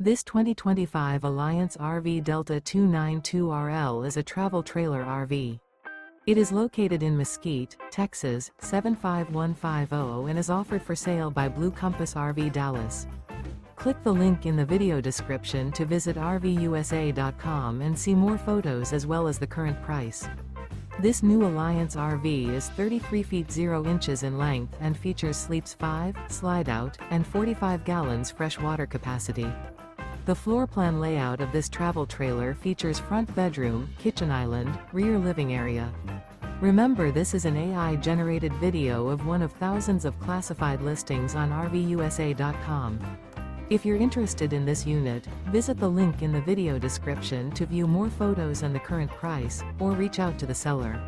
This 2025 Alliance RV Delta 292RL is a travel trailer RV. It is located in Mesquite, Texas, 75150 and is offered for sale by Blue Compass RV Dallas. Click the link in the video description to visit RVUSA.com and see more photos as well as the current price. This new Alliance RV is 33 feet 0 inches in length and features sleeps 5, slide-out, and 45 gallons fresh water capacity. The floor plan layout of this travel trailer features front bedroom, kitchen island, rear living area. Remember, this is an AI-generated video of one of thousands of classified listings on RVUSA.com. If you're interested in this unit, visit the link in the video description to view more photos and the current price, or reach out to the seller.